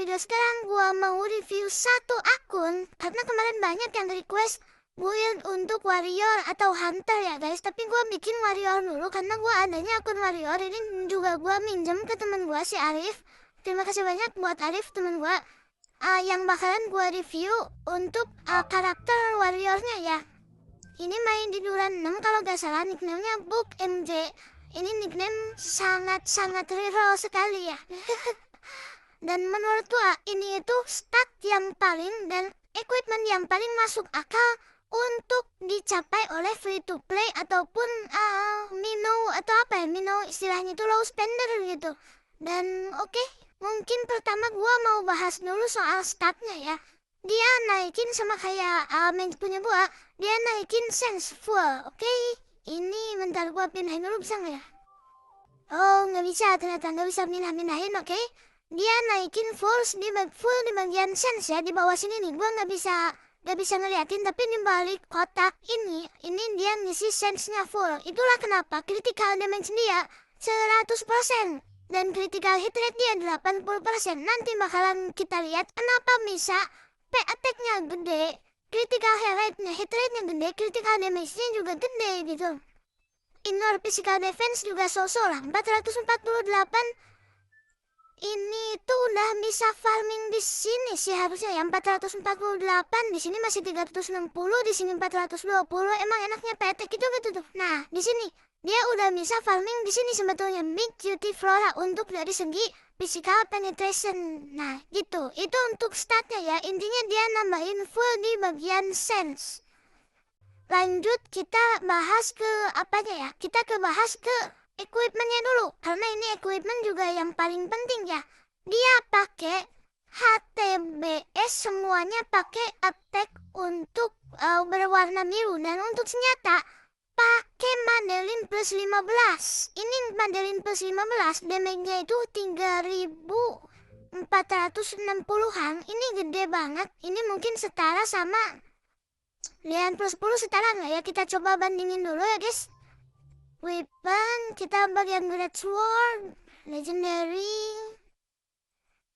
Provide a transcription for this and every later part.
video sekarang gua mau review satu akun karena kemarin banyak yang request build untuk warrior atau hunter ya guys. Tapi gua bikin warrior dulu karena gua adanya akun warrior ini juga gua minjem ke temen gua si Arif. Terima kasih banyak buat Arif temen gua yang bakalan gua review untuk karakter warriornya ya. Ini main di Duran 6 kalau gak salah, nicknamenya Book MJ. Ini nickname sangat-sangat real sekali ya. Dan menurut gua ini itu stat yang paling dan equipment yang paling masuk akal untuk dicapai oleh free to play ataupun Mino atau apa ya, Mino istilahnya itu low spender gitu. Dan oke, mungkin pertama gua mau bahas dulu soal statnya ya. Dia naikin sama kayak main punya gua, dia naikin sense full. Oke, ini bentar gua pindahin dulu, bisa nggak ya? Oh, nggak bisa, ternyata nggak bisa pindahin. Oke, dia naikin full di bagian sense ya, di bawah sini nih. Gua nggak bisa ngeliatin, tapi di balik kotak ini dia ngisi sense-nya full. Itulah kenapa critical damage dia 100% dan critical hit rate dia 80%. Nanti bakalan kita lihat kenapa bisa attack-nya gede, critical hit rate-nya gede, critical damage-nya juga gede gitu. Inner physical defense juga so-so lah, 448. Ini tuh udah bisa farming di sini sih harusnya ya, 448. Di sini masih 360, di sini 420. Emang enaknya petek itu gitu tuh. Nah, di sini dia udah bisa farming di sini sebetulnya Big Cutie Flora untuk dari segi physical penetration. Nah, gitu. Itu untuk statnya ya. Intinya dia nambahin full di bagian sense. Lanjut kita bahas ke apanya ya? Kita bahas ke equipmentnya dulu. Karena ini equipment juga yang paling penting ya. Dia pakai HTBS, semuanya pakai attack untuk berwarna biru. Dan untuk senjata pakai Madeline plus 15. Ini Madeline plus 15, damage-nya itu 3460-an. Ini gede banget. Ini mungkin setara sama Lian plus 10 setara nggak ya? Kita coba bandingin dulu ya guys. Weapon, kita bagian Great Sword, Legendary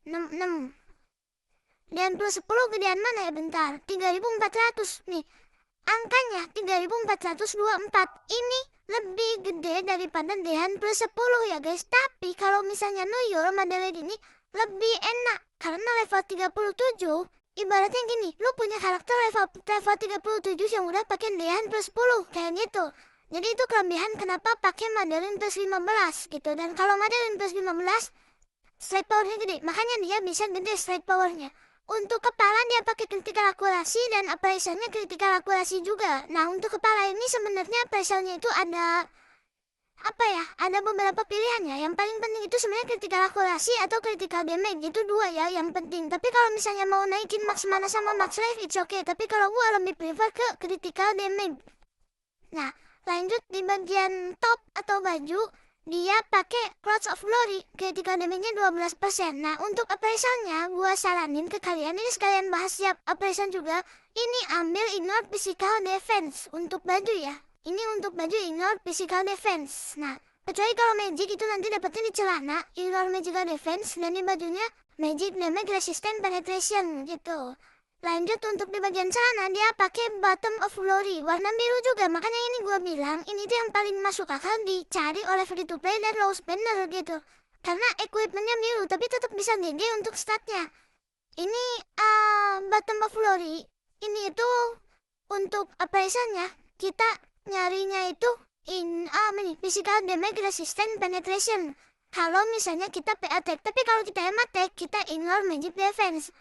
66. Lian plus 10 gedean mana ya? Bentar, 3400 nih. Angkanya 3424. Ini lebih gede daripada Dehan plus 10 ya guys. Tapi kalau misalnya Nuyur Madeline ini lebih enak karena level 37. Ibaratnya gini, lu punya karakter level 37 yang udah pakai Dehan plus 10 kayak gitu. Jadi itu kelebihan kenapa pakai Madeline plus 15 gitu. Dan kalau Madeline plus 15 strike powernya gede, makanya dia bisa gede strike powernya. Untuk kepala dia pakai critical akurasi dan appraisalnya critical akurasi juga. Nah, untuk kepala ini sebenarnya appraisalnya itu ada apa ya? Ada beberapa pilihan ya. Yang paling penting itu sebenarnya critical akurasi atau critical damage. Itu dua ya yang penting. Tapi kalau misalnya mau naikin max mana sama max life it's okay. Tapi kalau gua lebih prefer ke critical damage. Nah, lanjut di bagian top atau baju, dia pakai Clouds of Glory, critical damage-nya 12%. Nah, untuk appraisalnya, gua saranin ke kalian, ini sekalian bahas siap appraisal juga. Ini ambil ignore physical defense untuk baju ya. Ini untuk baju ignore physical defense. Nah, kecuali kalau magic itu nanti dapetnya di celana, ignore magical defense, dan di bajunya magic damage resistant penetration gitu. Lanjut untuk di bagian celana dia pakai Bottom of Glory warna biru juga. Makanya ini gua bilang ini tuh yang paling masuk akal dicari oleh free to play dan low spender gitu. Karena equipmentnya biru tapi tetap bisa GG untuk statnya. Ini Bottom of Glory ini itu untuk appraisalnya kita nyarinya itu physical damage resistant penetration. Kalau misalnya kita attack, tapi kalau kita attack kita ignore magic defense.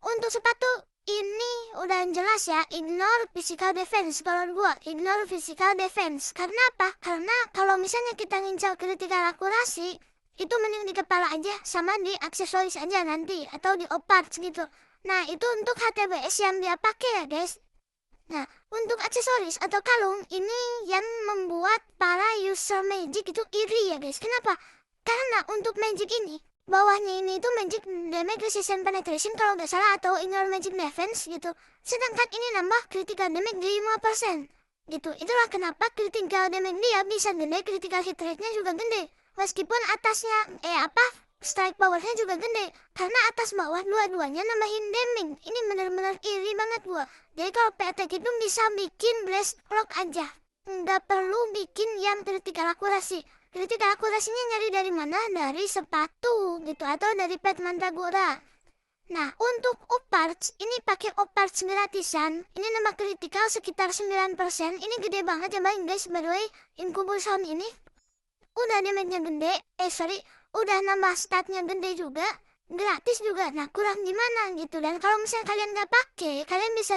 Untuk sepatu ini udah jelas ya, ignore physical defense. Kalau gua ignore physical defense. Karena apa? Karena kalau misalnya kita ngincar critical akurasi, itu mending di kepala aja sama di aksesoris aja nanti atau di parts gitu. Nah, itu untuk HTBS yang dia pakai ya, guys. Nah, untuk aksesoris atau kalung ini yang membuat para user magic itu iri ya, guys. Kenapa? Karena untuk magic ini bawahnya ini itu magic damage resistant penetration kalau nggak salah atau ignore magic defense gitu. Sedangkan ini nambah critical damage di 5% gitu. Itulah kenapa critical damage dia bisa gede, critical hit rate-nya juga gede. Meskipun atasnya strike powernya juga gede. Karena atas bawah dua-duanya nambahin damage. Ini bener-bener iri banget gua. Jadi kalau P-Attack itu bisa bikin blast clock aja. Nggak perlu bikin yang critical accuracy. Critical accuracy-nya nyari dari mana? Dari sepatu gitu atau dari pet mandragora. Nah, untuk Oparts, ini pakai Oparts gratisan. Ini nambah critical sekitar 9%. Ini gede banget ya bang guys. By the way, Incubus Sound ini udah damage-nya gede. Udah nambah statnya gede juga. Gratis juga. Nah, kurang gimana gitu. Dan kalau misalnya kalian nggak pakai, kalian bisa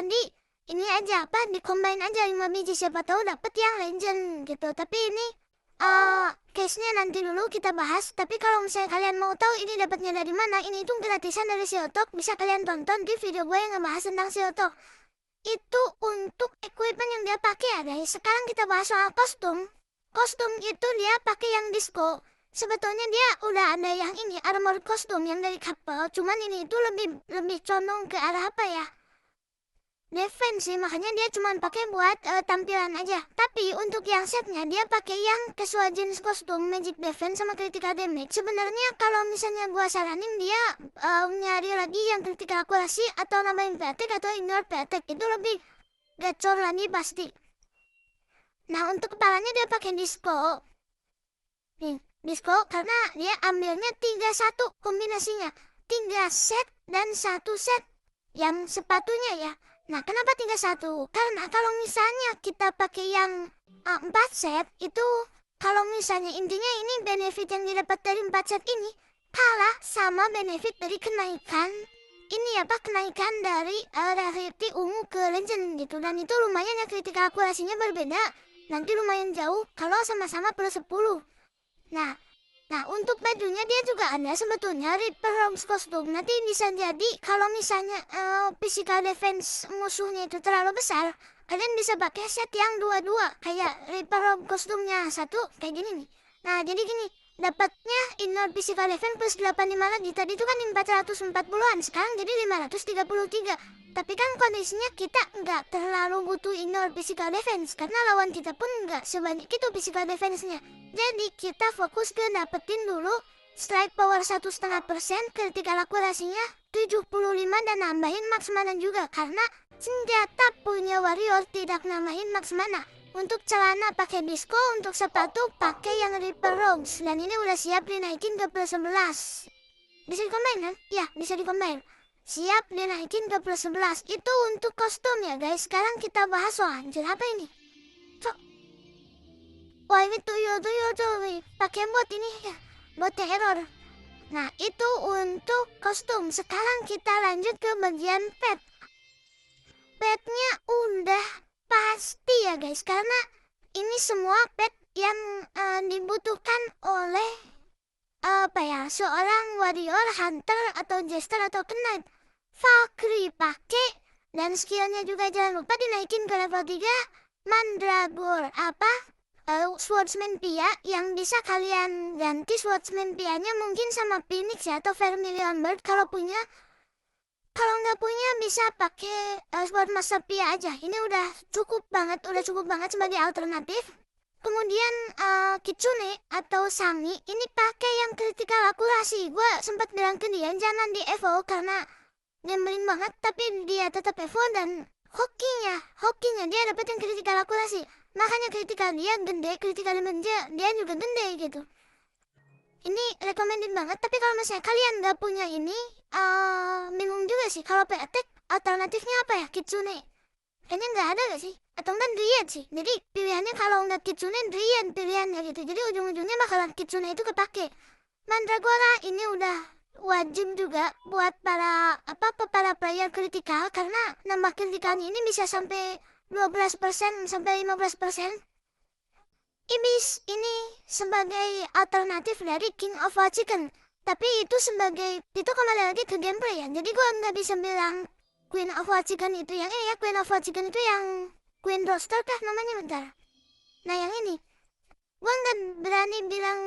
ini aja di combine aja 5 biji, siapa tahu dapet yang legend gitu. Tapi ini case-nya nanti dulu kita bahas. Tapi kalau misalnya kalian mau tahu ini dapatnya dari mana, ini tuh gratisan dari Siotok. Bisa kalian tonton di video gue yang ngebahas tentang Siotok. Itu untuk equipment yang dia pakai ya guys. Sekarang kita bahas soal kostum. Kostum itu dia pakai yang disco. Sebetulnya dia udah ada yang ini armor kostum yang dari couple. Cuman ini itu lebih condong ke arah apa ya? Defense sih, makanya dia cuma pakai buat tampilan aja. Tapi untuk yang setnya dia pakai yang casual jenis kostum, magic defense sama critical damage. Sebenarnya kalau misalnya gua saranin dia nyari lagi yang critical accuracy atau nambahin P-Attack atau ignore P-Attack, itu lebih gacor lagi pasti. Nah, untuk kepalanya dia pakai disco. Nih, disco karena dia ambilnya 3-1 kombinasinya. 3 set dan 1 set yang sepatunya ya. Nah, kenapa 3-1? Karena kalau misalnya kita pakai yang 4 set, itu kalau misalnya intinya ini benefit yang didapat dari 4 set ini kalah sama benefit dari kenaikan kenaikan dari rarity ungu ke legend gitu. Dan itu lumayan ya, critical accuracy-nya berbeda. Nanti lumayan jauh kalau sama-sama plus 10. Nah, untuk bajunya dia juga ada sebetulnya Reaper Rogues kostum. Nanti bisa jadi kalau misalnya physical defense musuhnya itu terlalu besar, kalian bisa pakai set yang dua-dua. Kayak Reaper Rogues kostumnya satu, kayak gini nih. Nah, jadi gini, dapatnya inner physical defense plus 85 lagi. Tadi itu kan 440-an, sekarang jadi 533. Tapi kan kondisinya kita nggak terlalu butuh inner physical defense, karena lawan kita pun nggak sebanyak itu physical defense-nya. Jadi kita fokus ke dapetin dulu strike power 1,5%, critical accuracy-nya 75 dan nambahin max mana juga. Karena senjata punya warrior tidak nambahin max mana. Untuk celana pakai disco, untuk sepatu pakai yang Reaper Rogues. Dan ini udah siap dinaikin ke plus 11. Bisa di-combine kan? Ya, bisa di-combine. Siap dinaikin ke plus 11. Itu untuk kostum ya guys. Sekarang kita bahas soal anjir apa ini? Wah, ini tuyul tuh. Pakai bot ini ya. Bot error. Nah, itu untuk kostum. Sekarang kita lanjut ke bagian pet. Petnya udah pasti ya guys. Karena ini semua pet yang dibutuhkan oleh seorang warrior, hunter, atau jester, atau knight. Valkyrie pakai, dan skillnya juga jangan lupa dinaikin ke level 3. Mandragore Swordsman Pia, yang bisa kalian ganti Swordsman Pia-nya mungkin sama Phoenix ya, atau Vermilion Bird kalau punya. Kalau nggak punya bisa pakai Sword Master Pia aja. Ini udah cukup banget sebagai alternatif. Kemudian Kitsune atau Sangi ini pakai yang critical accuracy. Gue sempat bilang ke dia jangan di evo karena nyebelin banget, tapi dia tetap evo. Dan hokinya dia dapat yang critical accuracy. Makanya critical dia gede, critical damage dia juga gede gitu. Ini recommended banget. Tapi kalau misalnya kalian nggak punya ini, bingung juga sih. Kalau P-Attack alternatifnya apa ya? Kitsune kayaknya nggak ada gak sih? Atau enggak Dryad sih. Jadi pilihannya kalau nggak Kitsune, Dryad pilihannya gitu. Jadi ujung-ujungnya bakalan Kitsune itu kepake. Mandragora ini udah wajib juga buat para player kritikal, karena nambah kritikalnya ini bisa sampai 12% sampai 15%. Ibis ini sebagai alternatif dari King of All Chicken. Tapi itu kembali lagi ke gameplay ya. Jadi gua nggak bisa bilang Queen of All Chicken itu yang ini ya. Queen of All Chicken itu yang Queen Roaster kah namanya, bentar. Nah yang ini gua nggak berani bilang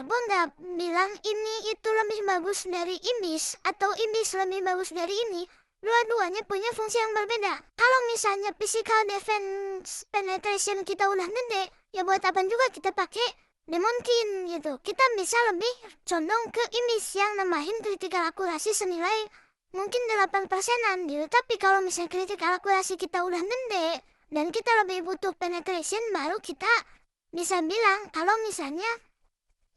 gua nggak bilang ini itu lebih bagus dari Ibis atau Ibis lebih bagus dari ini. Dua-duanya punya fungsi yang berbeda. Kalau misalnya physical defense penetration kita udah gede, ya buat apa juga kita pakai mungkin gitu. Kita bisa lebih condong ke image yang nambahin critical akurasi senilai mungkin 8%-an gitu. Tapi kalau misalnya critical akurasi kita udah gede dan kita lebih butuh penetration, baru kita bisa bilang kalau misalnya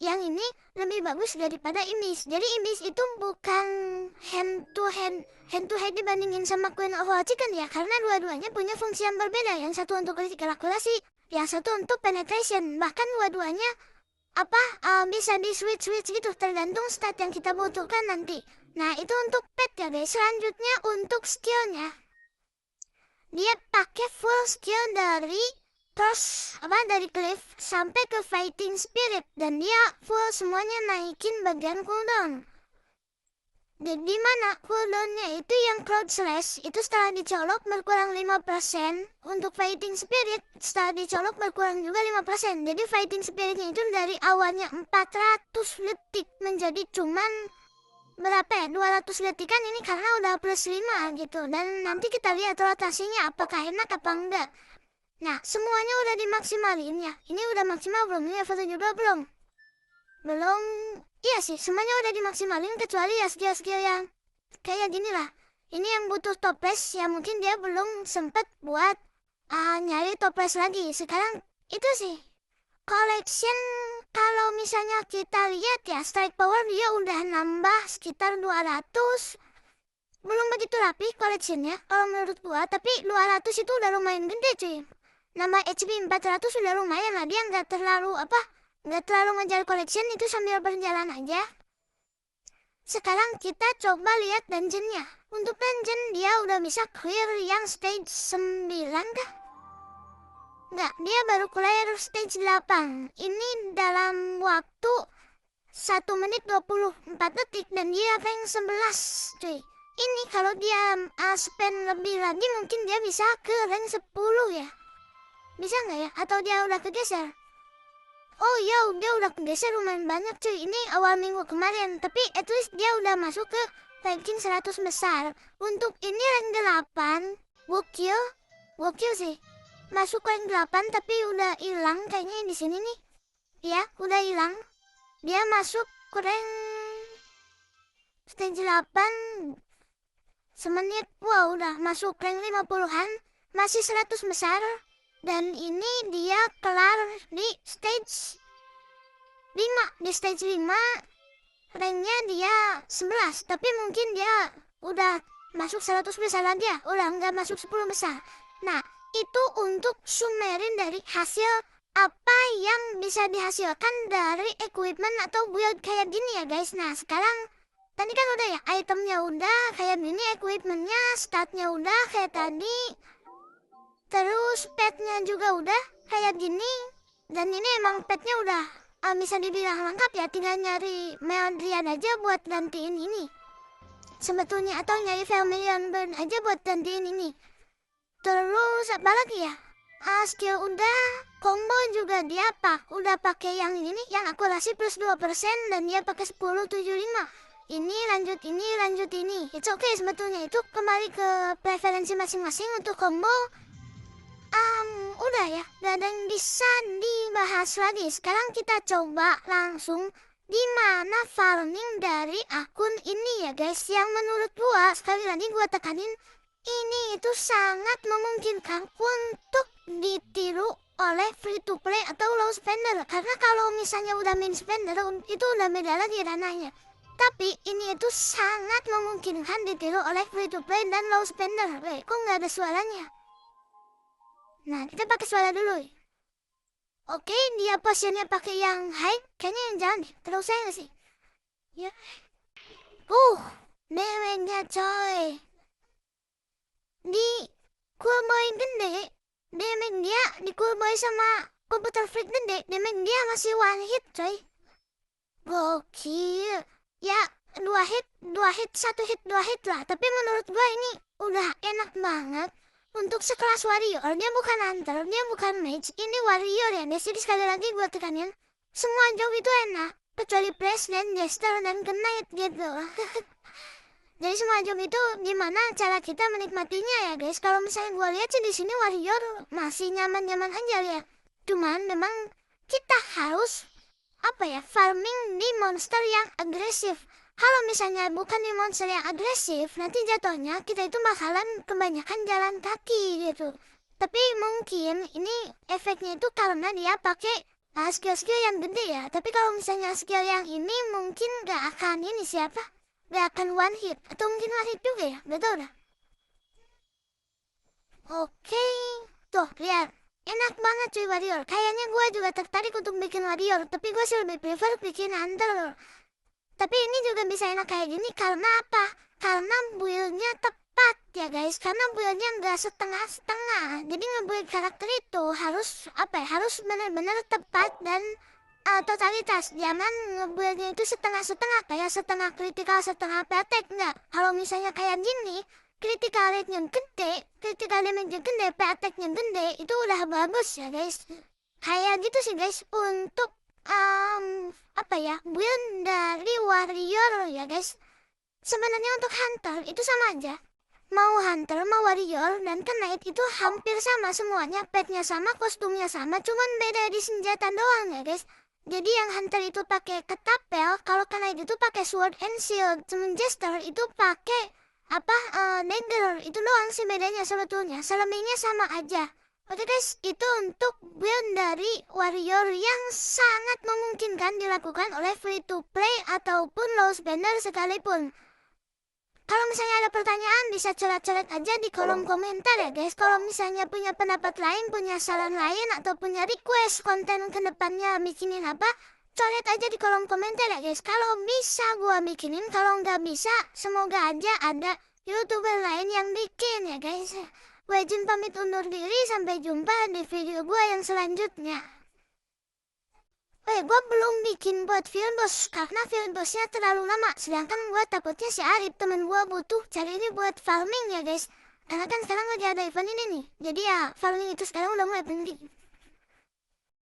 yang ini lebih bagus daripada image. Jadi image itu bukan hand to hand dibandingin sama Queen of All Chicken ya, karena dua-duanya punya fungsi yang berbeda. Yang satu untuk critical akurasi, yang satu untuk penetration. Bahkan dua-duanya bisa di switch gitu tergantung stat yang kita butuhkan nanti. Nah itu untuk pet ya guys. Selanjutnya untuk skillnya, dia pakai full skill dari dari cliff sampai ke fighting spirit, dan dia full semuanya naikin bagian cooldown. Di mana cooldownnya itu yang crowd slash itu setelah dicolok berkurang 5%, untuk fighting spirit setelah dicolok berkurang juga 5%. Jadi fighting spiritnya itu dari awalnya 400 detik menjadi cuman berapa ya, 200 detikan ini karena udah plus 5 gitu. Dan nanti kita lihat rotasinya apakah enak apa enggak. Nah semuanya udah dimaksimalin ya. Ini udah maksimal belum? Ini level 72 belum? Belum. Iya sih, semuanya udah dimaksimalin kecuali ya skill-skill yang kayak gini lah. Ini yang butuh toples ya, mungkin dia belum sempet buat nyari toples lagi. Sekarang itu sih collection, kalau misalnya kita lihat ya, strike power dia udah nambah sekitar 200. Belum begitu rapi collectionnya kalau menurut gua, tapi 200 itu udah lumayan gede cuy. Nambah HP 400 udah lumayan lah. Dia nggak terlalu ngejar collection, itu sambil berjalan aja. Sekarang kita coba lihat dungeonnya. Untuk dungeon dia udah bisa clear yang stage 9 kah? Nggak, dia baru clear stage 8. Ini dalam waktu 1 menit 24 detik dan dia rank 11 cuy. Ini kalau dia spend lebih lagi mungkin dia bisa ke rank 10 ya. Bisa nggak ya? Atau dia udah kegeser? Oh iya, dia udah kegeser lumayan banyak cuy. Ini awal minggu kemarin, tapi at least dia udah masuk ke ranking 100 besar. Untuk ini rank 8, Wokil sih. Masuk rank 8 tapi udah hilang kayaknya di sini nih. Ya, udah hilang. Dia masuk ke rank stage 8 semenit. Wow, udah masuk rank 50-an, masih 100 besar. Dan ini dia kelar di stage 5. Di stage 5 ranknya dia 11. Tapi mungkin dia udah masuk 100 besar lagi ya. Udah nggak masuk 10 besar. Nah itu untuk summerin dari hasil apa yang bisa dihasilkan dari equipment atau build kayak gini ya guys. Nah sekarang tadi kan udah ya, itemnya udah kayak gini, equipmentnya, statnya udah kayak tadi. Terus petnya juga udah kayak gini. Dan ini emang petnya udah bisa dibilang lengkap ya. Tinggal nyari Meldrian aja buat gantiin ini sebetulnya, atau nyari Vermilion Burn aja buat gantiin ini. Terus apa lagi ya, skill udah, combo juga dia udah pakai yang ini nih, yang akurasi plus 2%, dan dia pakai 1075. Ini lanjut ini. It's okay sebetulnya, itu kembali ke preferensi masing-masing. Untuk combo udah ya, gak ada yang bisa dibahas lagi. Sekarang kita coba langsung gimana farming dari akun ini ya guys. Yang menurut gua, sekali lagi gua tekanin, ini itu sangat memungkinkan untuk ditiru oleh free to play atau low spender. Karena kalau misalnya udah main spender itu udah beda lagi ranahnya. Tapi ini itu sangat memungkinkan ditiru oleh free to play dan low spender. Kok nggak ada suaranya? Nah, kita pakai suara dulu. Oke, dia positionnya pakai yang high. Kayaknya yang jangan deh. Terlalu sayang sih. Ya. Damage-nya coy. Di Coolboy gede, damage dia di Coolboy sama Computer Freak gede, damage dia masih one hit coy. Gokil. Ya, 2 hit, 1 hit, 2 hit lah. Tapi menurut gua ini udah enak banget. Untuk sekelas warrior, dia bukan hunter, dia bukan mage, ini warrior ya guys. Jadi sekali lagi gue tekanin, semua job itu enak, kecuali President, Jester, dan Knight gitu. Jadi semua job itu gimana cara kita menikmatinya ya guys. Kalau misalnya gue lihat sih di sini warrior masih nyaman-nyaman aja ya. Cuman memang kita harus farming di monster yang agresif. Kalau misalnya bukan di monster yang agresif, nanti jatuhnya kita itu bakalan kebanyakan jalan kaki gitu. Tapi mungkin ini efeknya itu karena dia pakai skill-skill yang gede ya. Tapi kalau misalnya skill yang ini mungkin gak akan ini siapa? Gak akan one hit. Atau mungkin one hit juga ya? Gak tau dah. Oke. Tuh, lihat. Enak banget cuy warrior. Kayaknya gue juga tertarik untuk bikin warrior. Tapi gue sih lebih prefer bikin hunter. Tapi ini juga bisa enak kayak gini karena apa? Karena build-nya tepat ya guys. Karena build-nya nggak setengah-setengah. Jadi nge-build karakter itu harus harus benar-benar tepat dan totalitas. Jangan nge-build-nya itu setengah-setengah kayak setengah critical, setengah attack enggak. Kalau misalnya kayak gini, critical rate-nya gede, critical damage-nya gede, attack-nya gede, itu udah bagus ya guys. Kayak gitu sih guys untuk build dari warrior ya guys. Sebenarnya untuk hunter itu sama aja. Mau hunter, mau warrior, dan knight itu hampir sama semuanya. Petnya sama, kostumnya sama, cuman beda di senjata doang ya guys. Jadi yang hunter itu pakai ketapel, kalau knight itu pakai sword and shield. Cuman jester itu pakai dagger. Itu doang sih bedanya sebetulnya. Selebihnya sama aja. Oke guys, itu untuk build dari warrior yang sangat memungkinkan dilakukan oleh free to play ataupun low spender sekalipun. Kalau misalnya ada pertanyaan bisa coret-coret aja di kolom komentar ya guys. Kalau misalnya punya pendapat lain, punya saran lain, atau punya request konten kedepannya bikinin apa, coret aja di kolom komentar ya guys. Kalau bisa gua bikinin, kalau nggak bisa semoga aja ada YouTuber lain yang bikin ya guys. Gue Jin pamit undur diri, sampai jumpa di video gue yang selanjutnya. Gue belum bikin buat field boss karena field bossnya terlalu lama. Sedangkan gue takutnya si Arif temen gue butuh cari ini buat farming ya guys. Karena kan sekarang lagi ada event ini nih. Jadi ya farming itu sekarang udah mulai penting.